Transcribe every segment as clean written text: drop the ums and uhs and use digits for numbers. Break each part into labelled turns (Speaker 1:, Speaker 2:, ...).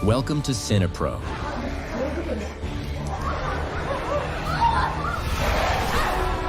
Speaker 1: Welcome to Cinepro,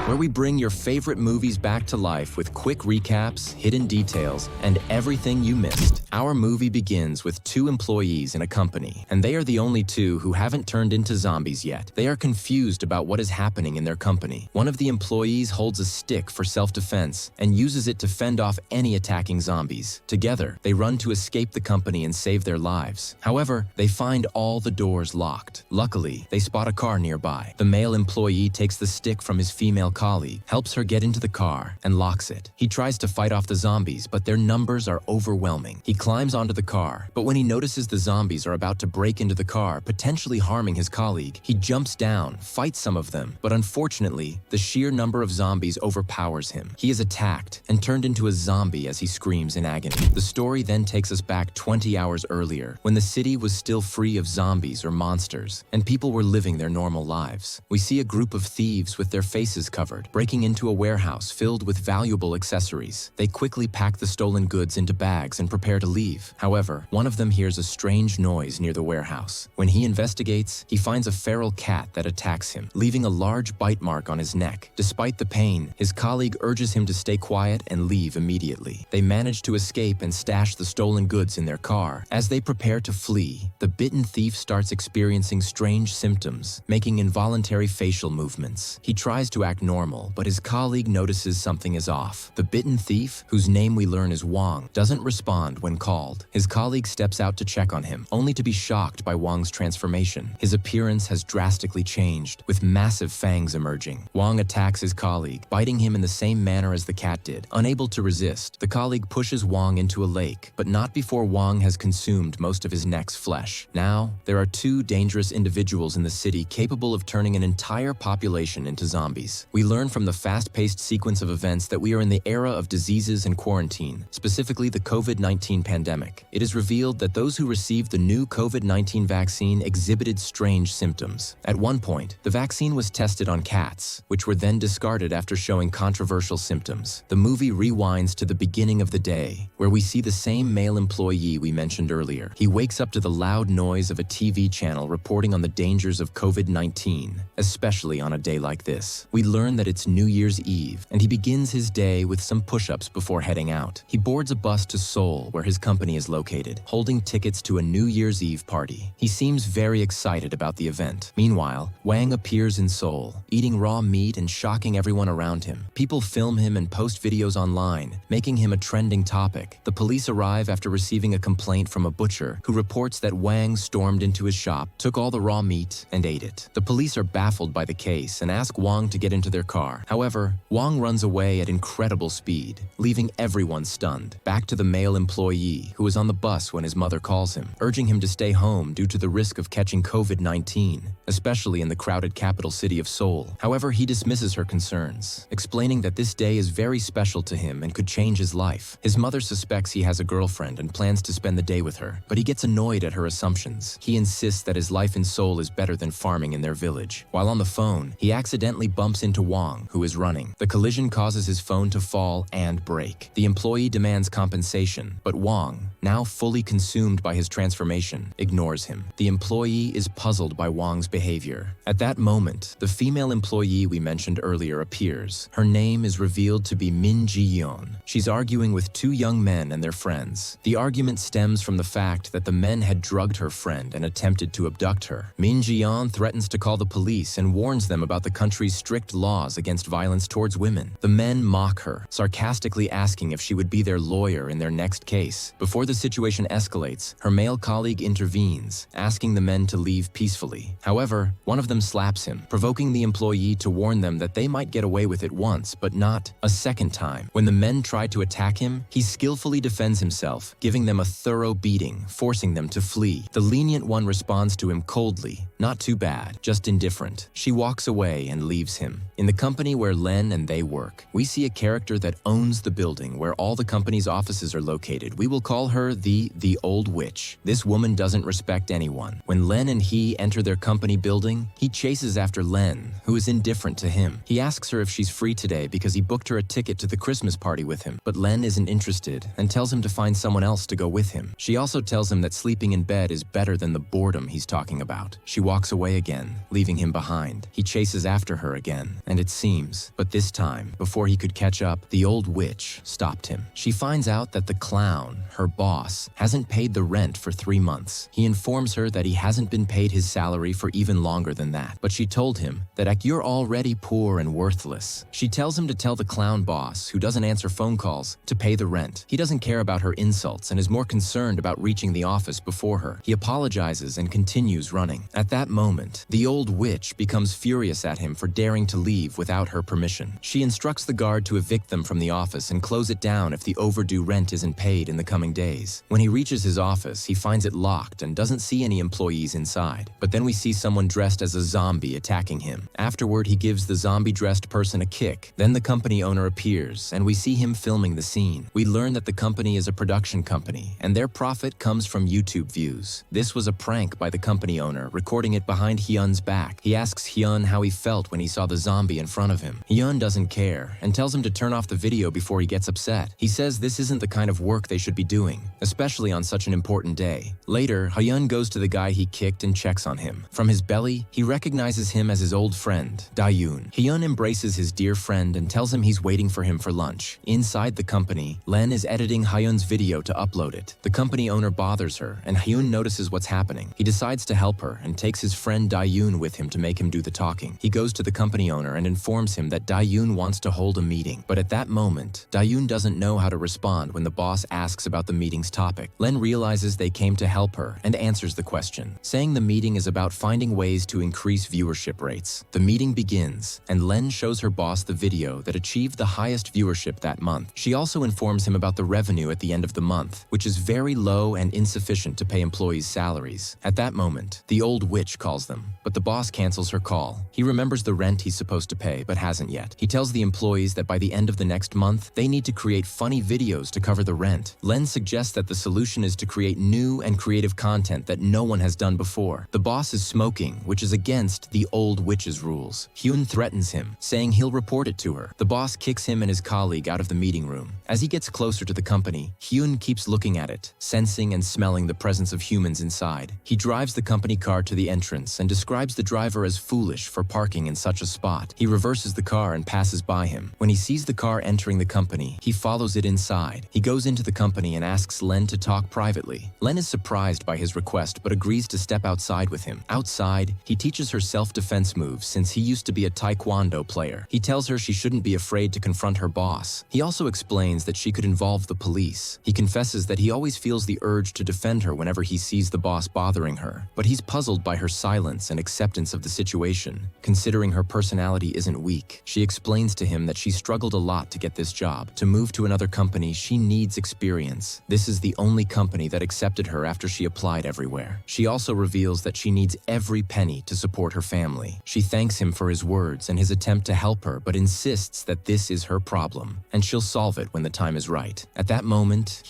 Speaker 1: where we bring your favorite movies back to life with quick recaps, hidden details, and everything you missed. Our movie begins with two employees in a company, and they are the only two who haven't turned into zombies yet. They are confused about what is happening in their company. One of the employees holds a stick for self-defense and uses it to fend off any attacking zombies. Together, they run to escape the company and save their lives. However, they find all the doors locked. Luckily, they spot a car nearby. The male employee takes the stick from his female colleague, helps her get into the car, and locks it. He tries to fight off the zombies, but their numbers are overwhelming. He climbs onto the car, but when he notices the zombies are about to break into the car, potentially harming his colleague, he jumps down, fights some of them, but unfortunately, the sheer number of zombies overpowers him. He is attacked and turned into a zombie as he screams in agony. The story then takes us back 20 hours earlier, when the city was still free of zombies or monsters, and people were living their normal lives. We see a group of thieves with their faces covered, breaking into a warehouse filled with valuable accessories. They quickly pack the stolen goods into bags and prepare to leave. However, one of them hears a strange noise near the warehouse. When he investigates, he finds a feral cat that attacks him, leaving a large bite mark on his neck. Despite the pain, his colleague urges him to stay quiet and leave immediately. They manage to escape and stash the stolen goods in their car. As they prepare to flee, the bitten thief starts experiencing strange symptoms, making involuntary facial movements. He tries to act normal, but his colleague notices something is off. The bitten thief, whose name we learn is Wong, doesn't respond when called. His colleague steps out to check on him, only to be shocked by Wong's transformation. His appearance has drastically changed, with massive fangs emerging. Wong attacks his colleague, biting him in the same manner as the cat did. Unable to resist, the colleague pushes Wong into a lake, but not before Wong has consumed most of his neck's flesh. Now, there are two dangerous individuals in the city capable of turning an entire population into zombies. We learn from the fast-paced sequence of events that we are in the era of diseases and quarantine, specifically the COVID-19 pandemic. It is revealed that those who received the new COVID-19 vaccine exhibited strange symptoms. At one point, the vaccine was tested on cats, which were then discarded after showing controversial symptoms. The movie rewinds to the beginning of the day, where we see the same male employee we mentioned earlier. He wakes up to the loud noise of a TV channel reporting on the dangers of COVID-19, especially on a day like this. We learn that it's New Year's Eve, and he begins his day with some push-ups before heading out. He boards a bus to Seoul, where his company is located, holding tickets to a New Year's Eve party. He seems very excited about the event. Meanwhile, Wang appears in Seoul, eating raw meat and shocking everyone around him. People film him and post videos online, making him a trending topic. The police arrive after receiving a complaint from a butcher who reports that Wang stormed into his shop, took all the raw meat, and ate it. The police are baffled by the case and ask Wang to get into their car. However, Wang runs away at incredible speed, leaving everyone stunned. Back to the male employee, who is on the bus when his mother calls him, urging him to stay home due to the risk of catching COVID-19, especially in the crowded capital city of Seoul. However, he dismisses her concerns, explaining that this day is very special to him and could change his life. His mother suspects he has a girlfriend and plans to spend the day with her, but he gets annoyed at her assumptions. He insists that his life in Seoul is better than farming in their village. While on the phone, he accidentally bumps into Wang, who is running. The collision causes his phone to fall and break. The employee demands compensation, but Wang, now fully consumed by his transformation, ignores him. The employee is puzzled by Wang's behavior. At that moment, the female employee we mentioned earlier appears. Her name is revealed to be Min Ji-yeon. She's arguing with two young men and their friends. The argument stems from the fact that the men had drugged her friend and attempted to abduct her. Min Ji-yeon threatens to call the police and warns them about the country's strict laws against violence towards women. The men mock her, sarcastically asking if she would be their lawyer in their next case. Before the situation escalates, her male colleague intervenes, asking the men to leave peacefully. However, one of them slaps him, provoking the employee to warn them that they might get away with it once, but not a second time. When the men try to attack him, he skillfully defends himself, giving them a thorough beating, forcing them to flee. The lenient one responds to him coldly, not too bad, just indifferent. She walks away and leaves him. In the company where Len and they work, we see a character that owns the building where all the company's offices are located. We will call her the old witch. This woman doesn't respect anyone. When Len and he enter their company building, he chases after Len, who is indifferent to him. He asks her if she's free today because he booked her a ticket to the Christmas party with him, but Len isn't interested and tells him to find someone else to go with him. She also tells him that sleeping in bed is better than the boredom he's talking about. She walks away again, leaving him behind. He chases after her again, and it seems, but this time, before he could catch up, the old witch stopped him. She finds out that the clown, her boss, hasn't paid the rent for 3 months. He informs her that he hasn't been paid his salary for even longer than that, but she told him that you're already poor and worthless. She tells him to tell the clown boss, who doesn't answer phone calls, to pay the rent. He doesn't care about her insults and is more concerned about reaching the office before her. He apologizes and continues running. At that moment, the old witch becomes furious at him for daring to leave without her permission. She instructs the guard to evict them from the office and close it down if the overdue rent isn't paid in the coming days. When he reaches his office, he finds it locked and doesn't see any employees inside. But then we see someone dressed as a zombie attacking him. Afterward, he gives the zombie-dressed person a kick. Then the company owner appears, and we see him filming the scene. We learn that the company is a production company, and their profit comes from YouTube views. This was a prank by the company owner, recording it behind Hyun's back. He asks Hyun how he felt when he saw the zombie in front of him. Hyun doesn't care, and tells him to turn off the video before he gets upset. He says this isn't the kind of work they should be doing, especially on such an important day. Later, Hyun goes to the guy he kicked and checks on him. From his belly, he recognizes him as his old friend, Dayun. Hyun embraces his dear friend and tells him he's waiting for him for lunch. Inside the company, Len is editing Hyun's video to upload it. The company owner bothers her, and Hyun notices what's happening. He decides to help her and takes his friend Dayun with him to make him do the talking. He goes to the company owner and informs him that Dayun wants to hold a meeting. But at that moment, Dayun doesn't know how to respond when the boss asks about the meeting's topic. Len realizes they came to help her and answers the question, saying the meeting is about finding ways to increase viewership rates. The meeting begins, and Len shows her boss the video that achieved the highest viewership that month. She also informs him about the revenue at the end of the month, which is very low and insufficient to pay employees' salaries. At that moment, the old witch calls them, but the boss cancels her call. He remembers the rent he's supposed to pay, but hasn't yet. He tells the employees that by the end of the next month, they need to create funny videos to cover the rent. Len suggests that the solution is to create new and creative content that no one has done before. The boss is smoking, which is against the old witch's rules. Hyun threatens him, saying he'll report it to her. The boss kicks him and his colleague out of the meeting room. As he gets closer to the company, Hyun keeps looking at it, sensing and smelling the presence of humans inside. He drives the company car to the entrance and describes the driver as foolish for parking in such a spot. He reverses the car and passes by him. When he sees the car entering the company, he follows it inside. He goes into the company and asks Len to talk privately. Len is surprised by his request but agrees to step outside with him. Outside, he teaches her self-defense moves since he used to be a taekwondo player. He tells her she shouldn't be afraid to confront her boss. He also explains that she could involve the police. He confesses that he always feels the urge to defend her whenever he sees the boss bothering her, but he's puzzled by her silence and acceptance of the situation, considering her personality isn't weak. She explains to him that she struggled a lot to get this job. To move to another company, she needs experience. This is the only company that accepted her after she applied everywhere. She also reveals that she needs every penny to support her family. She thanks him for his words and his attempt to help her, but insists that this is her problem, and she'll solve it when the time is right. At that moment,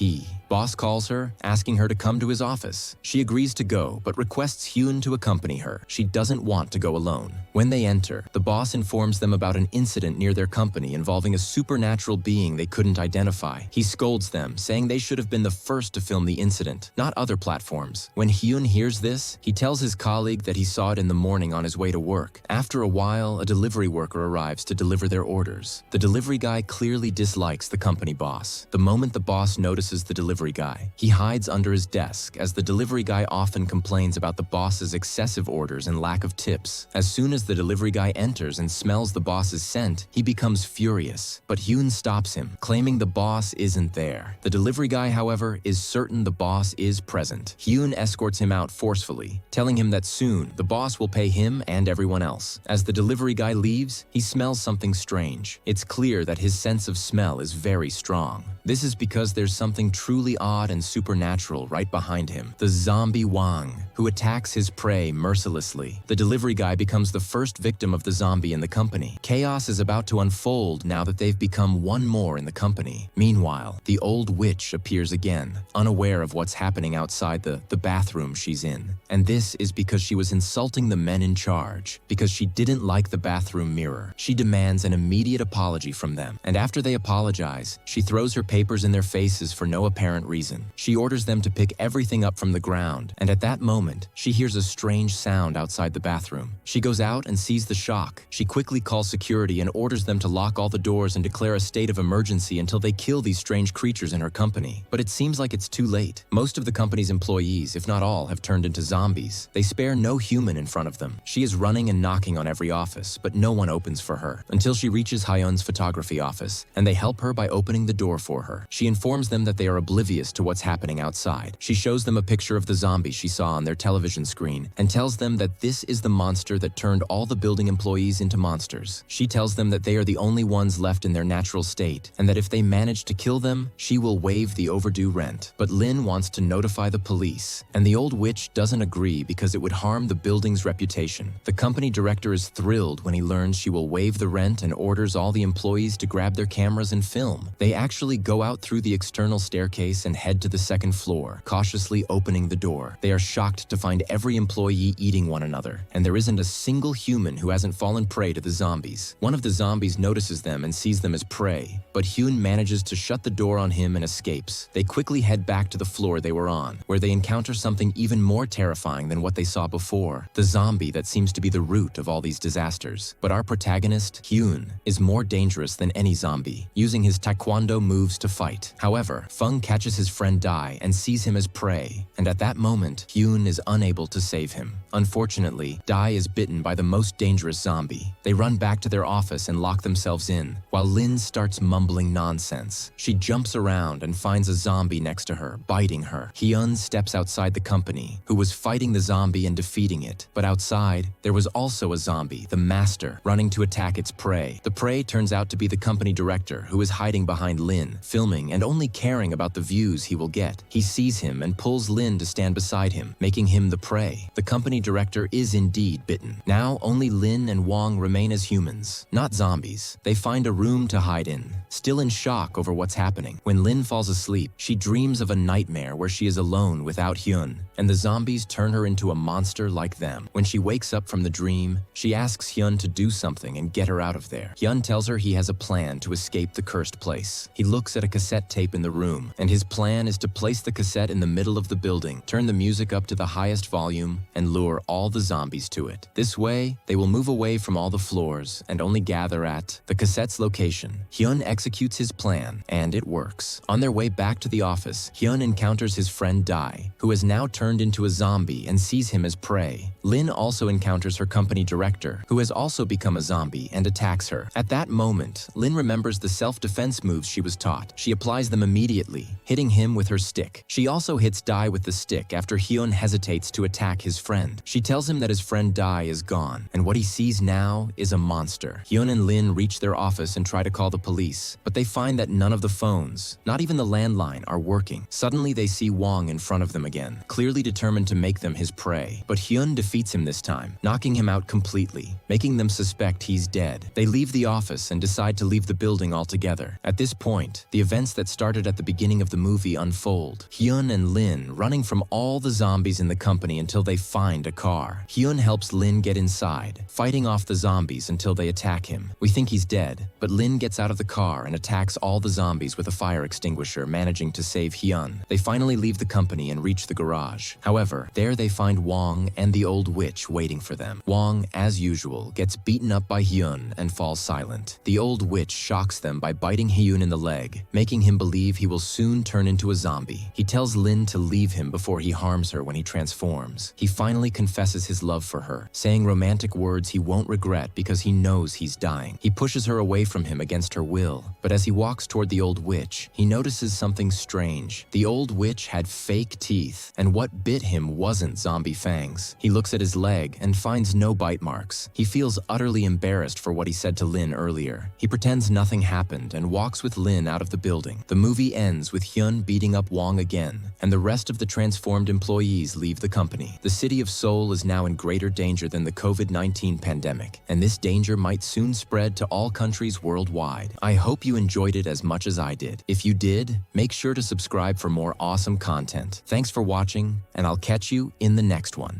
Speaker 1: boss calls her, asking her to come to his office. She agrees to go, but requests Hyun to accompany her. She doesn't want to go alone. When they enter, the boss informs them about an incident near their company involving a supernatural being they couldn't identify. He scolds them, saying they should have been the first to film the incident, not other platforms. When Hyun hears this, he tells his colleague that he saw it in the morning on his way to work. After a while, a delivery worker arrives to deliver their orders. The delivery guy clearly dislikes the company boss. The moment the boss notices the delivery guy, he hides under his desk, as the delivery guy often complains about the boss's excessive orders and lack of tips. As soon as the delivery guy enters and smells the boss's scent, he becomes furious, but Hyun stops him, claiming the boss isn't there. The delivery guy, however, is certain the boss is present. Hyun escorts him out forcefully, telling him that soon the boss will pay him and everyone else. As the delivery guy leaves, he smells something strange. It's clear that his sense of smell is very strong. This is because there's something truly odd and supernatural right behind him. The zombie Wang. who attacks his prey mercilessly. The delivery guy becomes the first victim of the zombie in the company. Chaos is about to unfold now that they've become one more in the company. Meanwhile, the old witch appears again, unaware of what's happening outside the bathroom she's in. And this is because she was insulting the men in charge, because she didn't like the bathroom mirror. She demands an immediate apology from them, and after they apologize, she throws her papers in their faces for no apparent reason. She orders them to pick everything up from the ground, and at that moment, she hears a strange sound outside the bathroom. She goes out and sees the shock. She quickly calls security and orders them to lock all the doors and declare a state of emergency until they kill these strange creatures in her company. But it seems like it's too late. Most of the company's employees, if not all, have turned into zombies. They spare no human in front of them. She is running and knocking on every office, but no one opens for her, until she reaches Hyun's photography office, and they help her by opening the door for her. She informs them that they are oblivious to what's happening outside. She shows them a picture of the zombie she saw on their television screen, and tells them that this is the monster that turned all the building employees into monsters. She tells them that they are the only ones left in their natural state, and that if they manage to kill them, she will waive the overdue rent. But Lin wants to notify the police, and the old witch doesn't agree because it would harm the building's reputation. The company director is thrilled when he learns she will waive the rent and orders all the employees to grab their cameras and film. They actually go out through the external staircase and head to the second floor, cautiously opening the door. They are shocked to find every employee eating one another, and there isn't a single human who hasn't fallen prey to the zombies. One of the zombies notices them and sees them as prey, but Hyun manages to shut the door on him and escapes. They quickly head back to the floor they were on, where they encounter something even more terrifying than what they saw before, the zombie that seems to be the root of all these disasters. But our protagonist, Hyun, is more dangerous than any zombie, using his taekwondo moves to fight. However, Fung catches his friend Dai and sees him as prey, and at that moment, Hyun is unable to save him. Unfortunately, Dai is bitten by the most dangerous zombie. They run back to their office and lock themselves in, while Lin starts mumbling nonsense. She jumps around and finds a zombie next to her, biting her. Hyun steps outside the company, who was fighting the zombie and defeating it. But outside, there was also a zombie, the master, running to attack its prey. The prey turns out to be the company director, who is hiding behind Lin, filming and only caring about the views he will get. He sees him and pulls Lin to stand beside him, making him the prey. The company director is indeed bitten. Now only Lin and Wong remain as humans, not zombies. They find a room to hide in, still in shock over what's happening. When Lin falls asleep, she dreams of a nightmare where she is alone without Hyun, and the zombies turn her into a monster like them. When she wakes up from the dream, she asks Hyun to do something and get her out of there. Hyun tells her he has a plan to escape the cursed place. He looks at a cassette tape in the room, and his plan is to place the cassette in the middle of the building, turn the music up to the highest volume, and lure all the zombies to it. This way, they will move away from all the floors and only gather at the cassette's location. Hyun executes his plan, and it works. On their way back to the office, Hyun encounters his friend Dai, who has now turned into a zombie and sees him as prey. Lin also encounters her company director, who has also become a zombie and attacks her. At that moment, Lin remembers the self-defense moves she was taught. She applies them immediately, hitting him with her stick. She also hits Dai with the stick after Hyun hesitates to attack his friend. She tells him that his friend Dai is gone, and what he sees now is a monster. Hyun and Lin reach their office and try to call the police, but they find that none of the phones, not even the landline, are working. Suddenly they see Wong in front of them again, clearly determined to make them his prey. But Hyun defeats him this time, knocking him out completely, making them suspect he's dead. They leave the office and decide to leave the building altogether. At this point, the events that started at the beginning of the movie unfold. Hyun and Lin running from all the zombies in the company until they find a car. Hyun helps Lin get inside, fighting off the zombies until they attack him. We think he's dead, but Lin gets out of the car and attacks all the zombies with a fire extinguisher, managing to save Hyun. They finally leave the company and reach the garage. However, there they find Wong and the old witch waiting for them. Wong, as usual, gets beaten up by Hyun and falls silent. The old witch shocks them by biting Hyun in the leg, making him believe he will soon turn into a zombie. He tells Lin to leave him before he harms her when he transforms. He finally confesses his love for her, saying romantic words he won't regret because he knows he's dying. He pushes her away from him against her will, but as he walks toward the old witch, he notices something strange. The old witch had fake teeth, and what bit him wasn't zombie fangs. He looks at his leg and finds no bite marks. He feels utterly embarrassed for what he said to Lin earlier. He pretends nothing happened and walks with Lin out of the building. The movie ends with Hyun beating up Wong again, and the rest of the transformed employees leave leave the company. The city of Seoul is now in greater danger than the COVID-19 pandemic, and this danger might soon spread to all countries worldwide. I hope you enjoyed it as much as I did. If you did, make sure to subscribe for more awesome content. Thanks for watching, and I'll catch you in the next one.